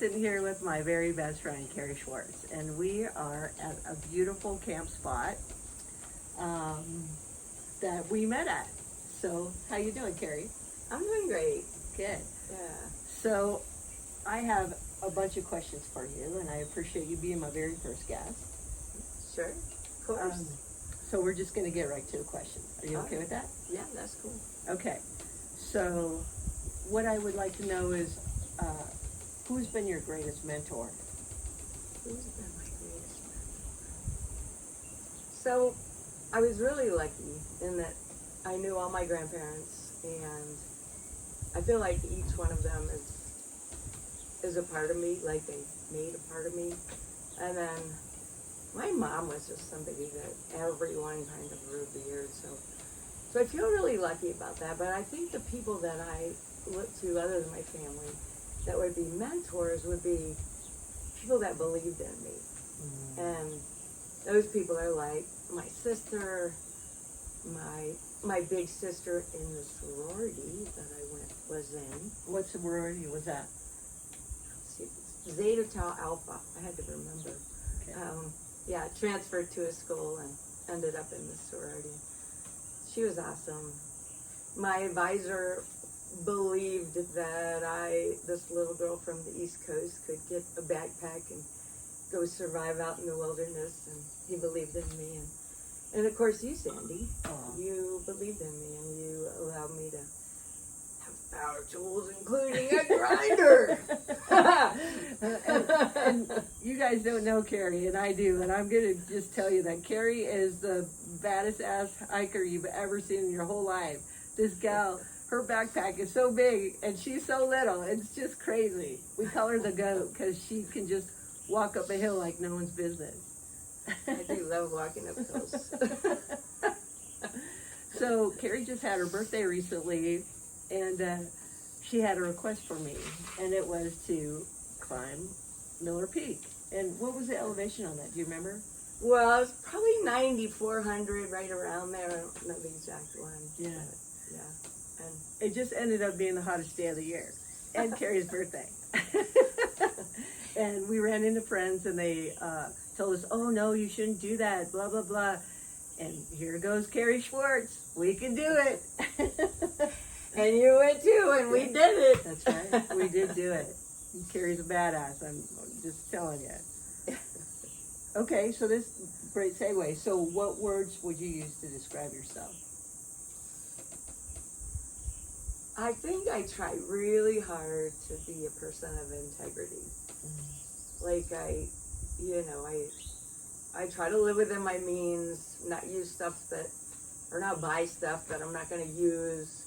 sitting here with my very best friend, Kerry Schwartz, and we are at a beautiful camp spot that we met at. So, how you doing, Kerry? I'm doing great. Good. Yeah. So, I have a bunch of questions for you, and I appreciate you being my very first guest. Sure. Of course. So we're just going to get right to the questions. Are you okay with that? Yeah, that's cool. Okay. So, what I would like to know is, who's been your greatest mentor? Who's been my greatest mentor? So, I was really lucky in that I knew all my grandparents, and I feel like each one of them is a part of me, like they made a part of me. And then my mom was just somebody that everyone kind of revered. So I feel really lucky about that. But I think the people that I look to, other than my family, that would be mentors would be people that believed in me. Mm-hmm. And those people are like my sister, my big sister in the sorority that I was in. What sorority was that? Zeta Tau Alpha. I had to remember. Okay. Transferred to a school and ended up in the sorority. She was awesome. My advisor believed that this little girl from the East Coast could get a backpack and go survive out in the wilderness, and he believed in me. And of course, you, Sandy, you believed in me, and you allowed me to have power tools, including a grinder. and you guys don't know Kerry, and I do, and I'm going to just tell you that Kerry is the baddest ass hiker you've ever seen in your whole life. This gal, her backpack is so big, and she's so little. It's just crazy. We call her the goat because she can just walk up a hill like no one's business. I do love walking up hills. So Kerry just had her birthday recently, and she had a request for me, and it was to climb Miller Peak. And what was the elevation on that? Do you remember? Well, it's probably 9,400, right around there. I don't know the exact one. Yeah. But, yeah. And it just ended up being the hottest day of the year, and Kerry's birthday. And we ran into friends, and they told us, "Oh no, you shouldn't do that." Blah blah blah. And here goes Kerry Schwartz. We can do it. And you went too, and we did it. That's right. We did do it. Kerry's a badass. I'm just telling you. Okay, so this great segue. So, what words would you use to describe yourself? I think I try really hard to be a person of integrity. Mm-hmm. Like I try to live within my means, not use stuff that, or not buy stuff that I'm not going to use.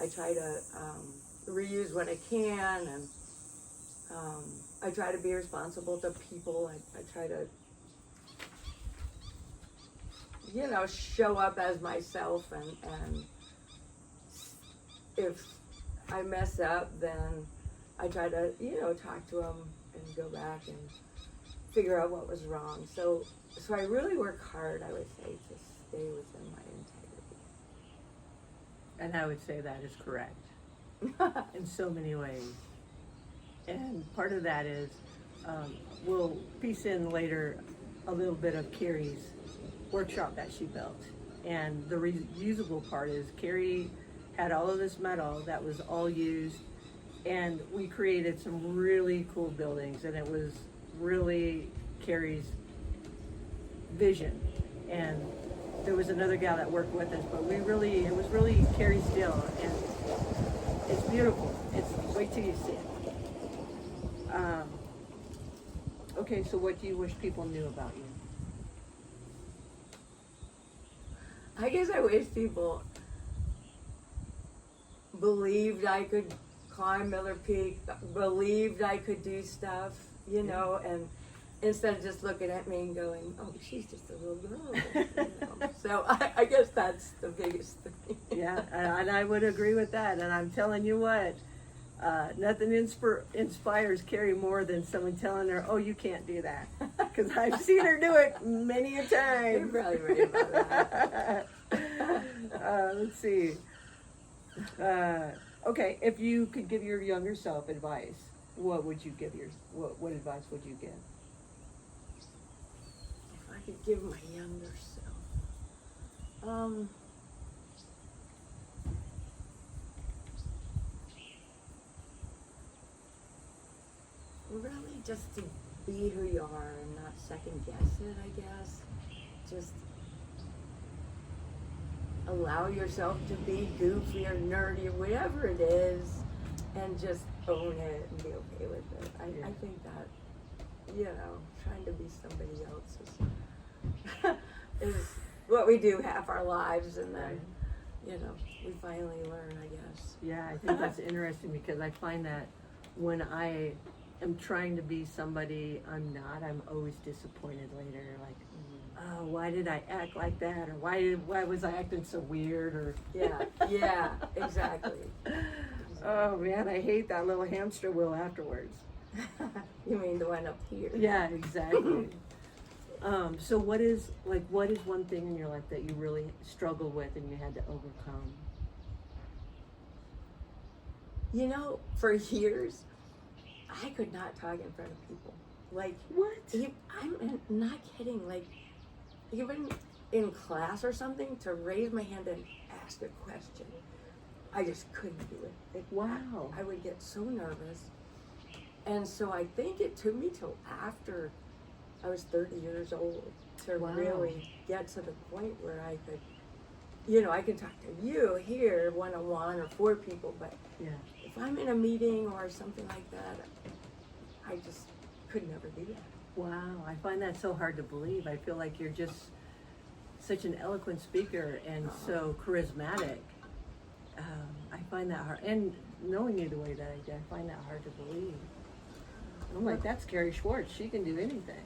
I try to reuse what I can, and I try to be responsible to people. I try to, show up as myself, and if I mess up, then I try to, talk to them and go back and figure out what was wrong. So I really work hard, I would say, to stay within my integrity. And I would say that is correct in so many ways. And part of that is, we'll piece in later a little bit of Kerry's workshop that she built. And the reusable part is Kerry had all of this metal that was all used, and we created some really cool buildings, and it was really Kerry's vision. And there was another gal that worked with us, but it was really Kerry's deal, and it's beautiful. Wait till you see it. Okay, so what do you wish people knew about you? I guess I wish people believed I could climb Miller Peak, believed I could do stuff, and instead of just looking at me and going, "Oh, she's just a little girl." So I guess that's the biggest thing. Yeah, and I would agree with that. And I'm telling you what, nothing inspires Kerry more than someone telling her, "Oh, you can't do that," because I've seen her do it many a time. You're probably right about that. Let's see. Okay, if you could give your younger self advice, what would you give what advice would you give? If I could give my younger self, really just to be who you are and not second guess it, I guess. Just allow yourself to be goofy or nerdy or whatever it is, and just own it and be okay with it. I think that, trying to be somebody else is what we do half our lives, and then, we finally learn, I guess. Yeah, I think that's interesting because I find that when I am trying to be somebody I'm not, I'm always disappointed later. Like, oh, why did I act like that? Or why was I acting so weird? Or yeah, exactly. Oh man, I hate that little hamster wheel afterwards. You mean the one up here? Yeah, exactly. So what is one thing in your life that you really struggled with and you had to overcome? For years, I could not talk in front of people. Like, what? I'm not kidding. Like, even in class or something, to raise my hand and ask a question, I just couldn't do it. Wow. I would get so nervous. And so I think it took me till after I was 30 years old to really get to the point where I could, I can talk to you here one-on-one or 4 people, but if I'm in a meeting or something like that, I just could never do that. Wow, I find that so hard to believe. I feel like you're just such an eloquent speaker and so charismatic. I find that hard, and knowing you the way that I do, I find that hard to believe. I'm like, that's Kerry Schwartz. She can do anything.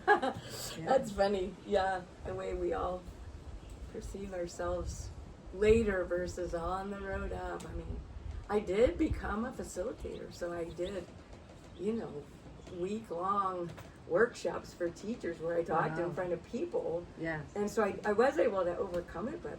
That's funny. Yeah, the way we all perceive ourselves later versus on the road up. I mean, I did become a facilitator, so I did, week-long workshops for teachers where I talked in front of people. Yeah. And so I was able to overcome it, but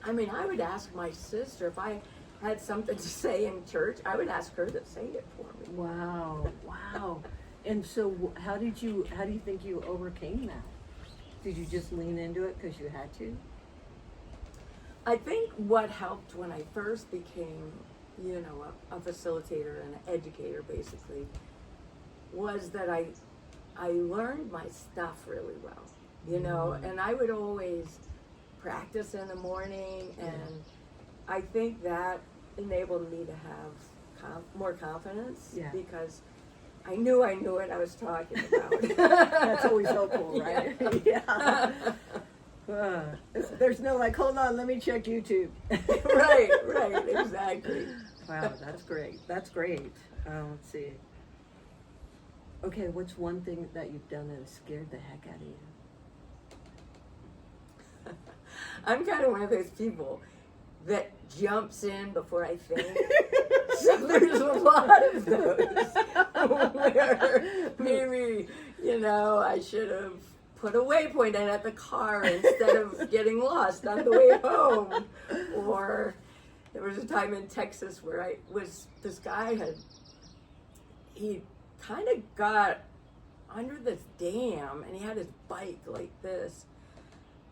I mean, I would ask my sister if I had something to say in church, I would ask her to say it for me. Wow. And so how do you think you overcame that? Did you just lean into it because you had to? I think what helped when I first became, a facilitator and an educator basically, was that I learned my stuff really well, and I would always practice in the morning, and I think that enabled me to have more confidence because I knew what I was talking about. That's always helpful, right? Yeah. There's no like, hold on, let me check YouTube. Right, exactly. Wow, that's great. Let's see. Okay, what's one thing that you've done that has scared the heck out of you? I'm kind of one of those people that jumps in before I think. So there's a lot of those where maybe, I should have put a waypoint in at the car instead of getting lost on the way home. Or there was a time in Texas where this guy he kind of got under this dam and he had his bike like this.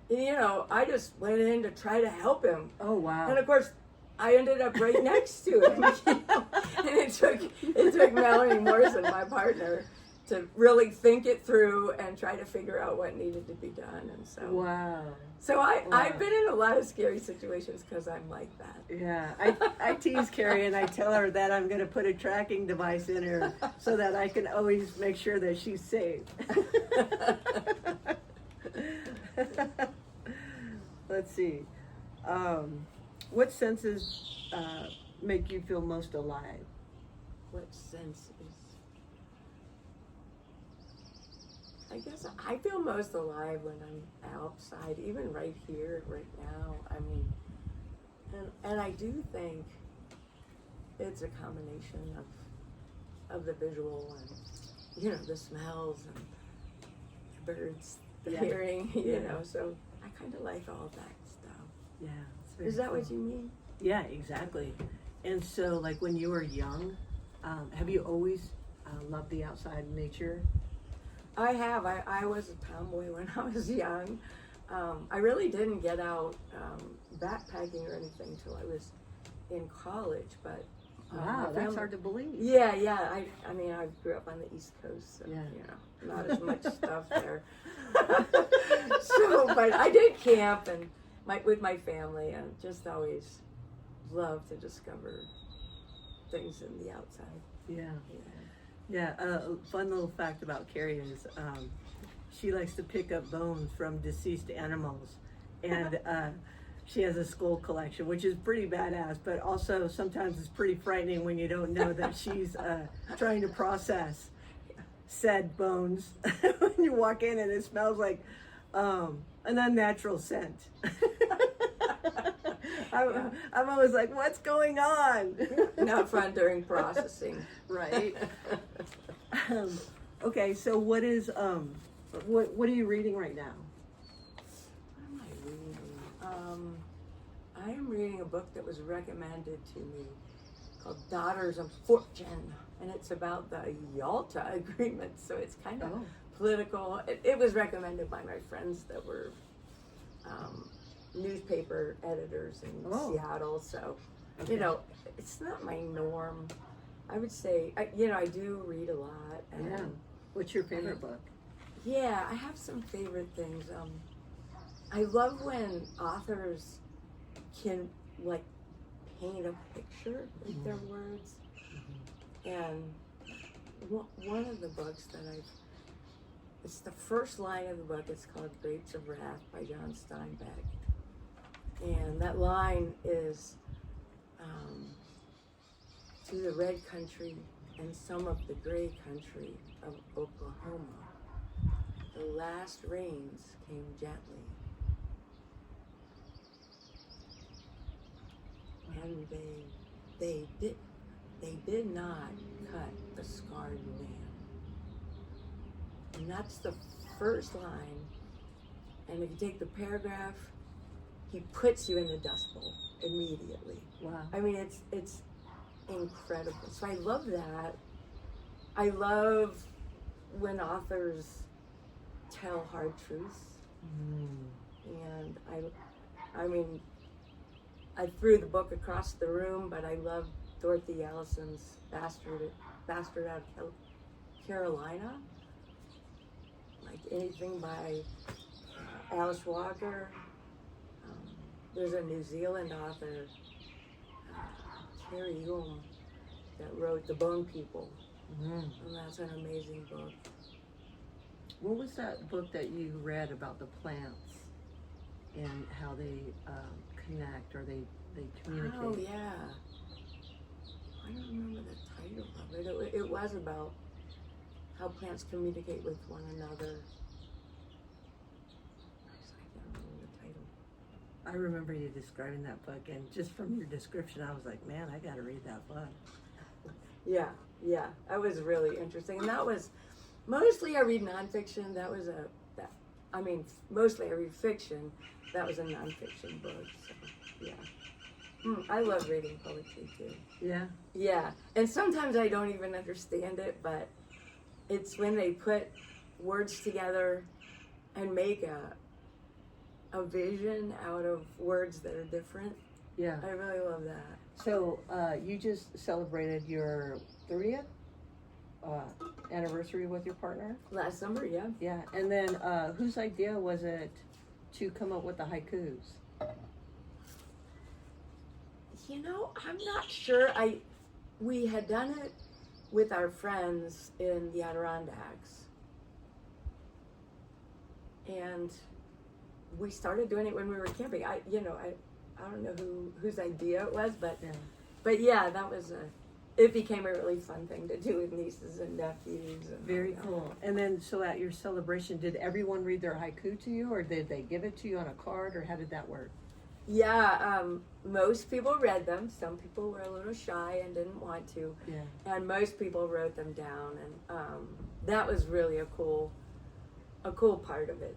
And, I just went in to try to help him. Oh, wow. And of course, I ended up right next to him. And it took Melanie Morrison, my partner, to really think it through and try to figure out what needed to be done. And so, wow. So I've been in a lot of scary situations because I'm like that. Yeah, I tease Kerry and I tell her that I'm going to put a tracking device in her so that I can always make sure that she's safe. Let's see. What senses make you feel most alive? What senses? I guess I feel most alive when I'm outside, even right here, right now. I mean, and I do think it's a combination of the visual and, the smells and the birds, the hearing, so I kind of like all that stuff. Yeah. Is that what you mean? Yeah, exactly. And so, like, when you were young, Have you always loved the outside nature? I have. I was a tomboy when I was young. I really didn't get out backpacking or anything till I was in college, but Wow, that's hard to believe. Yeah. I mean, I grew up on the East Coast, so Yeah. not as much stuff there. So, but I did camp and with my family, and just always loved to discover things in the outside. Yeah. Yeah, a fun little fact about Kerry is she likes to pick up bones from deceased animals, and she has a skull collection, which is pretty badass, but also sometimes it's pretty frightening when you don't know that she's trying to process said bones when you walk in and it smells like an unnatural scent. I'm always like, what's going on? Not fun during processing. Right. Okay, so what is what are you reading right now? What am I reading? I am reading a book that was recommended to me called Daughters of Fortune, and it's about the Yalta Agreement, so it's kind of political. It was recommended by my friends that were newspaper editors in Seattle, so it's not my norm. I would say I do read a lot. And, yeah. What's your favorite book? Yeah, I have some favorite things. I love when authors can like paint a picture with their words. And one of the books that it's the first line of the book. It's called Grapes of Wrath by John Steinbeck. And that line is, to the red country and some of the gray country of Oklahoma, the last rains came gently. And they did not cut the scarred land. And that's the first line. And if you take the paragraph, he puts you in the Dust Bowl immediately. Wow. I mean, it's incredible. So I love that. I love when authors tell hard truths. And I mean, I threw the book across the room, but I love Dorothy Allison's Bastard Out of Carolina. Like anything by Alice Walker. There's a New Zealand author, Kerry, that wrote The Bone People. And that's an amazing book. What was that book that you read about the plants and how they connect or they communicate? Oh, yeah. I don't remember the title of it. It was about how plants communicate with one another. I remember you describing that book, and just from your description, I was like, man, I got to read that book. Yeah, that was really interesting. And that was, mostly I read nonfiction. Mostly I read fiction. That was a nonfiction book, so, yeah. I love reading poetry, too. Yeah? Yeah, and sometimes I don't even understand it, but it's when they put words together and make a vision out of words that are different. Yeah. I really love that. So you just celebrated your 30th anniversary with your partner? Last summer, yeah. Yeah. And then whose idea was it to come up with the haikus? I'm not sure. We had done it with our friends in the Adirondacks. And we started doing it when we were camping. I don't know whose idea it was, but yeah, that was it became a really fun thing to do with nieces and nephews. And Very cool. And then, so at your celebration, did everyone read their haiku to you, or did they give it to you on a card, or how did that work? Yeah, most people read them. Some people were a little shy and didn't want to. Yeah. And most people wrote them down, and that was really a cool part of it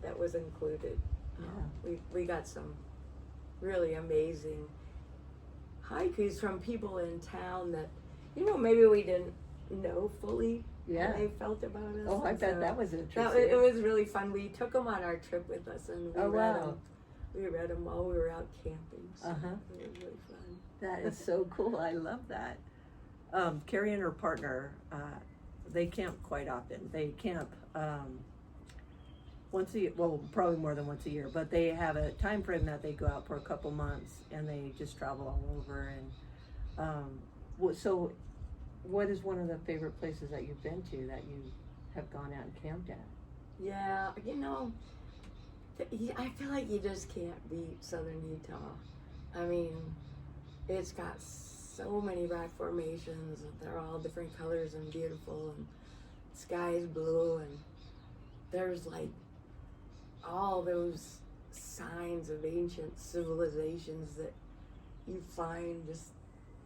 that was included. Yeah. We got some really amazing haikus from people in town that maybe we didn't know fully Yeah. how they felt about us. Oh, I and bet so that was interesting. it was really fun. We took them on our trip with us, and we Oh, read wow. them. We read them while we were out camping. So Uh-huh. it was really fun. That is so cool. I love that. Kerry and her partner, they camp quite often. They camp once a year, well, probably more than once a year, but they have a time frame that they go out for a couple months and they just travel all over. And so, what is one of the favorite places that you've been to that you have gone out and camped at? Yeah, I feel like you just can't beat southern Utah. I mean, it's got so many rock formations, and they're all different colors and beautiful, and the sky is blue, and there's like all those signs of ancient civilizations that you find just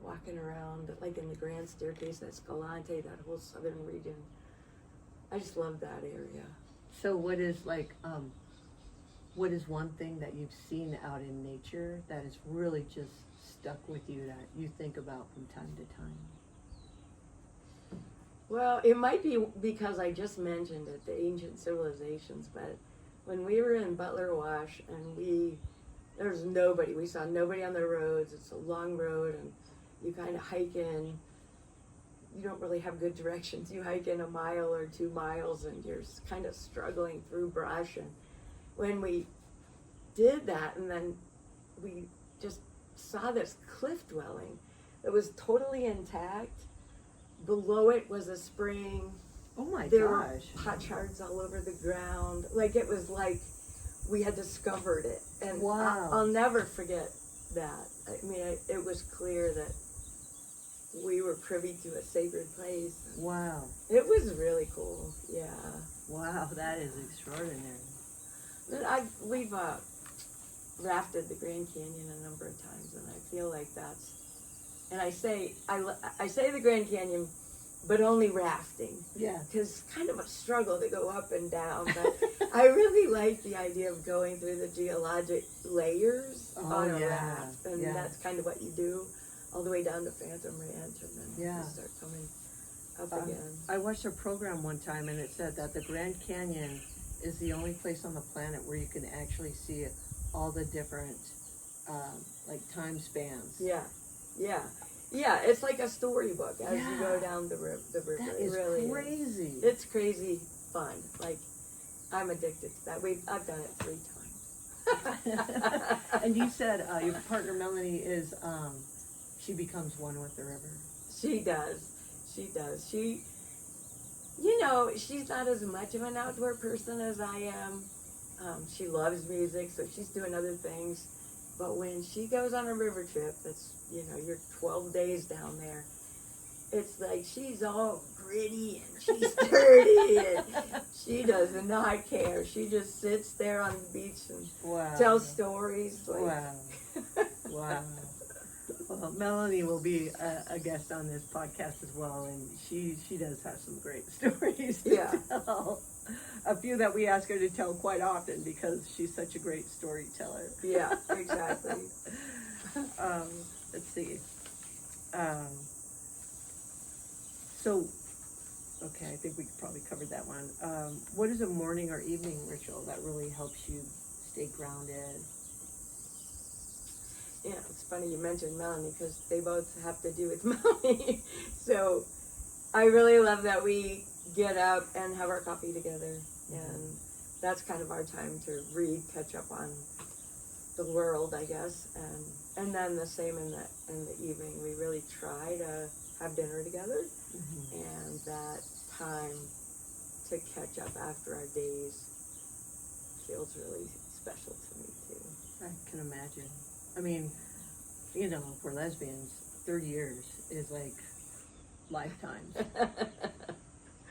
walking around, like in the Grand Staircase, Escalante, that whole southern region. I just love that area. So what is one thing that you've seen out in nature that has really just stuck with you that you think about from time to time? Well, it might be because I just mentioned it, the ancient civilizations, but when we were in Butler Wash and there's nobody, we saw nobody on the roads. It's a long road and you kind of hike in. You don't really have good directions. You hike in a mile or 2 miles and you're kind of struggling through brush. And when we did that, and then we just saw this cliff dwelling that was totally intact. Below it was a spring. Oh my There gosh. were potsherds all over the ground. Like, it was like we had discovered it. And Wow. I'll never forget that. I mean, it was clear that we were privy to a sacred place. Wow. It was really cool. Yeah. Wow, that is extraordinary. We've rafted the Grand Canyon a number of times, and I feel like that's. And I say the Grand Canyon, but only rafting. Yeah. Because it's kind of a struggle to go up and down. But I really like the idea of going through the geologic layers on a raft, and that's kind of what you do, all the way down to Phantom Ranch, and then you start coming up again. I watched a program one time, and it said that the Grand Canyon is the only place on the planet where you can actually see all the different like time spans. Yeah. It's like a storybook as you go down the river. That is really crazy. It's crazy fun. Like, I'm addicted to that. I've done it 3 times. And you said your partner Melanie is she becomes one with the river. She does. She's not as much of an outdoor person as I am. She loves music, so she's doing other things. But when she goes on a river trip, that's, you're 12 days down there, it's like she's all gritty and she's dirty and she does not care. She just sits there on the beach and tells stories. Like. Wow. Well, Melanie will be a guest on this podcast as well, and she does have some great stories to tell. A few that we ask her to tell quite often because she's such a great storyteller. Yeah, exactly. Let's see. So, okay, I think we probably covered that one. What is a morning or evening ritual that really helps you stay grounded? Yeah, it's funny you mentioned Melanie because they both have to do with Melanie. So I really love that we get up and have our coffee together, and that's kind of our time to read, catch up on the world, I guess, and then the same in the evening. We really try to have dinner together, and that time to catch up after our days feels really special to me too. I can imagine. I mean, for lesbians, 30 years is like lifetimes.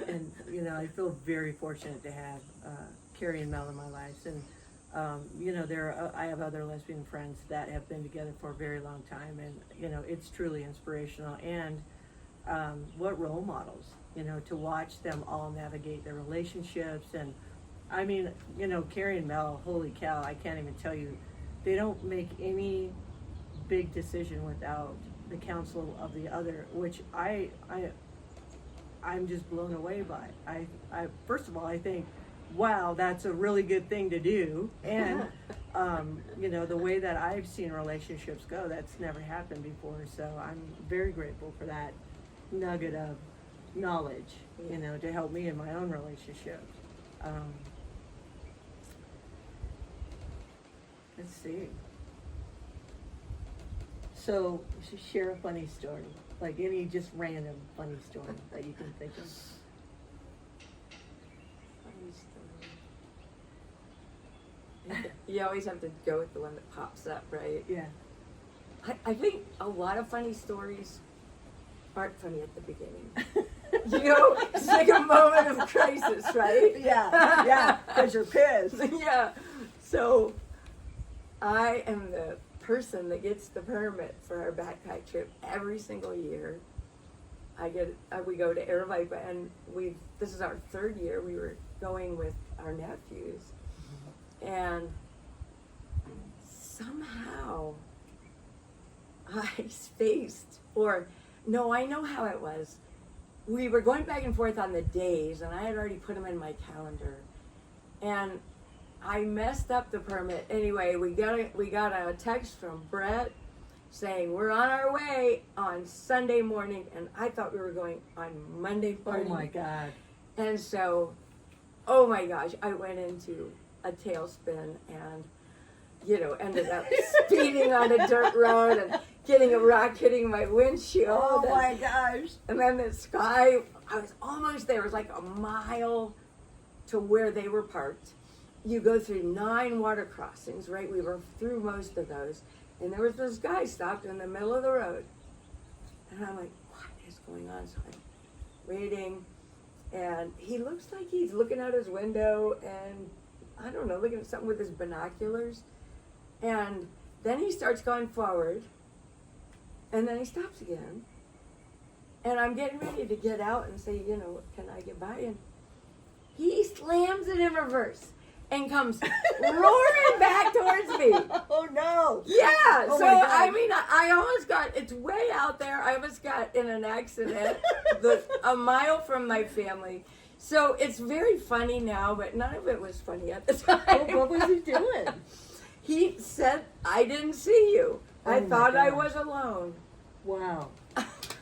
And, I feel very fortunate to have Kerry and Mel in my lives. And, I have other lesbian friends that have been together for a very long time. And, it's truly inspirational. And what role models, to watch them all navigate their relationships. And, I mean, Kerry and Mel, holy cow, I can't even tell you. They don't make any big decision without the counsel of the other, which I'm just blown away by. I first of all, I think, wow, that's a really good thing to do. And, you know, the way that I've seen relationships go, that's never happened before. So I'm very grateful for that nugget of knowledge, you know, to help me in my own relationship. Let's see. So, share a funny story. Like any just random funny story that you can think of. Funny story. You always have to go with the one that pops up, right? Yeah. I think a lot of funny stories aren't funny at the beginning. You know, it's like a moment of crisis, right? Yeah, yeah, because you're pissed. Yeah. So I am the person that gets the permit for our backpack trip every single year. We go to Aravaipa, and this is our third year. We were going with our nephews, and somehow I spaced, or no, I know how it was. We were going back and forth on the days, and I had already put them in my calendar, and I messed up the permit. Anyway, we got a text from Brett saying we're on our way on Sunday morning, and I thought we were going on Monday morning. Oh my God. And so, oh my gosh, I went into a tailspin and, you know, ended up speeding on a dirt road and getting a rock hitting my windshield. Oh my gosh. And then the sky, I was almost there. It was like a mile to where they were parked. You go through 9 water crossings, right? We were through most of those. And there was this guy stopped in the middle of the road. And I'm like, what is going on? So I'm waiting. And he looks like he's looking out his window and, I don't know, looking at something with his binoculars. And then he starts going forward. And then he stops again. And I'm getting ready to get out and say, you know, can I get by? And he slams it in reverse and comes roaring back towards me. Oh no. Yeah. Oh So, my God. I mean, I almost got, it's way out there. I almost got in an accident a mile from my family. So it's very funny now, but none of it was funny at the time. Oh, what was he doing? He said, I didn't see you. I Oh my thought I gosh. was alone. Wow.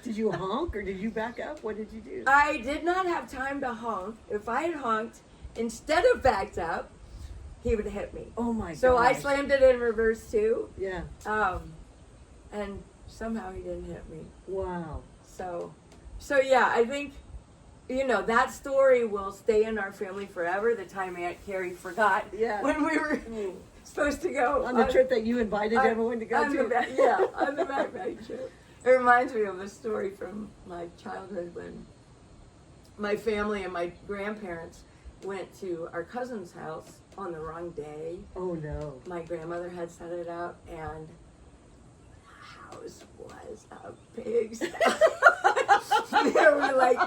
Did you honk or did you back up? What did you do? I did not have time to honk. If I had honked, instead of backed up, he would hit me. Oh my God. So I slammed it in reverse too. Yeah. And somehow he didn't hit me. Wow. So yeah, I think, you know, that story will stay in our family forever. The time Aunt Kerry forgot when we were supposed to go. On the trip that you invited everyone to go on to? On the backpack trip. It reminds me of a story from my childhood when my family and my grandparents went to our cousin's house on the wrong day. Oh no. My grandmother had set it up, and the house was a pigsty. There were like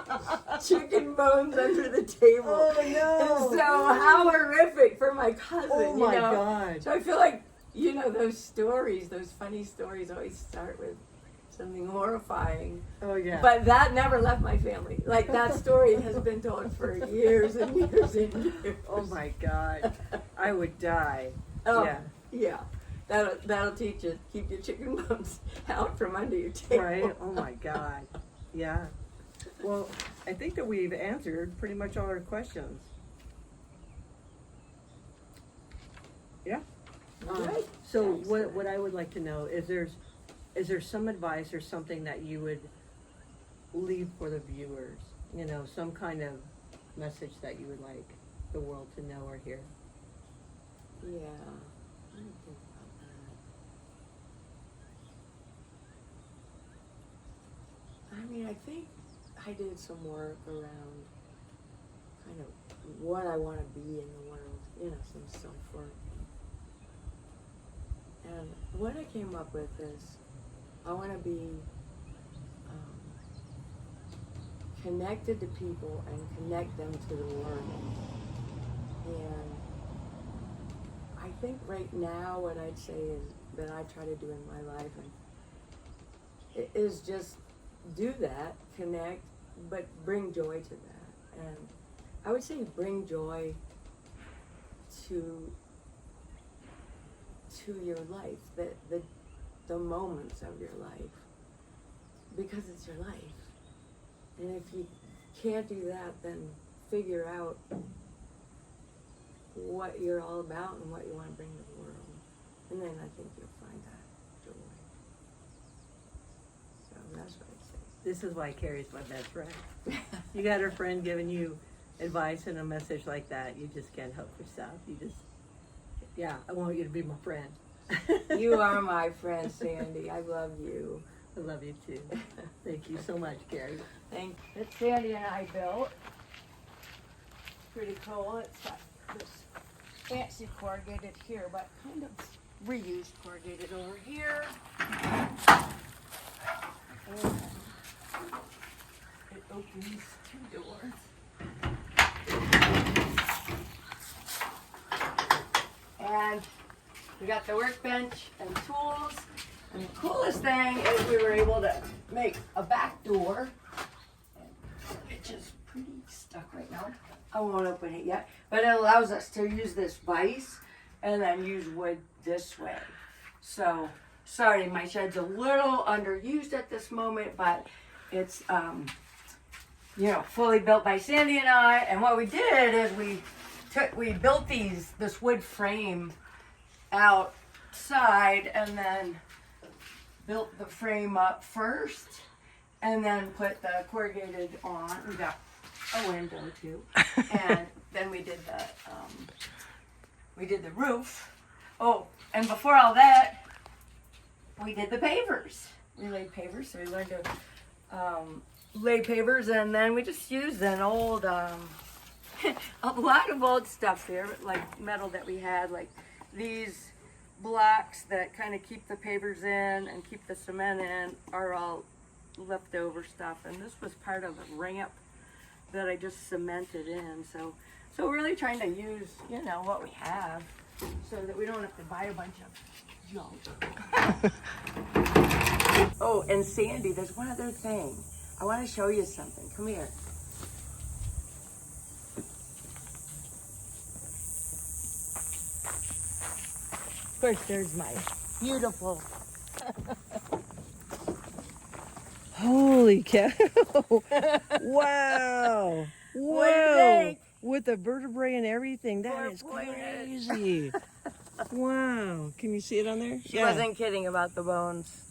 chicken bones under the table. Oh no. And so how horrific for my cousin. Oh my you know? God. So I feel like, you know, those stories, those funny stories always start with something horrifying. Oh yeah. But that never left my family. Like, that story has been told for years and years and years. Oh my God. I would die. Oh, Yeah. yeah. That'll teach you. Keep your chicken bones out from under your table. Right? Oh my God. Yeah. Well, I think that we've answered pretty much all our questions. Yeah. Right. So Excellent. what I would like to know is there some advice or something that you would leave for the viewers? You know, some kind of message that you would like the world to know or hear? Yeah. I didn't think about that. I mean, I think I did some work around kind of what I want to be in the world, you know, some self-work. And what I came up with is I want to be connected to people and connect them to the learning. And I think right now what I'd say is that I try to do in my life, and is just do that, connect, but bring joy to that. And I would say bring joy to your life, the moments of your life, because it's your life. And if you can't do that, then figure out what you're all about and what you want to bring to the world. And then I think you'll find that joy. So that's what I'd say. This is why Kerry's my best friend. You got a friend giving you advice and a message like that, you just can't help yourself. You just, yeah, I want you to be my friend. You are my friend, Sandy. I love you. I love you too. Thank you so much, Kerry. Thank you. That Sandy and I built. Pretty cool. It's got this fancy corrugated here, but kind of reused corrugated over here. And it opens 2 doors. And we got the workbench and tools. And the coolest thing is we were able to make a back door, which is pretty stuck right now. I won't open it yet, but it allows us to use this vise and then use wood this way. So, sorry, my shed's a little underused at this moment, but it's, fully built by Sandy and I. And what we did is we built this wood frame outside and then built the frame up first and then put the corrugated on. We got a window too. And then we did the roof. Oh, and before all that, we did the pavers. We laid pavers, so we learned to lay pavers, and then we just used an old, a lot of old stuff here, like metal that we had, like these blocks that kind of keep the pavers in and keep the cement in are all leftover stuff. And this was part of a ramp that I just cemented in. So really trying to use, what we have so that we don't have to buy a bunch of junk. Oh, and Sandy, there's one other thing. I want to show you something. Come here. Of course, there's my beautiful. Holy cow! Wow! What do you Whoa! think? With the vertebrae and everything, that is Four-pointed. crazy. Wow! Can you see it on there? She wasn't kidding about the bones.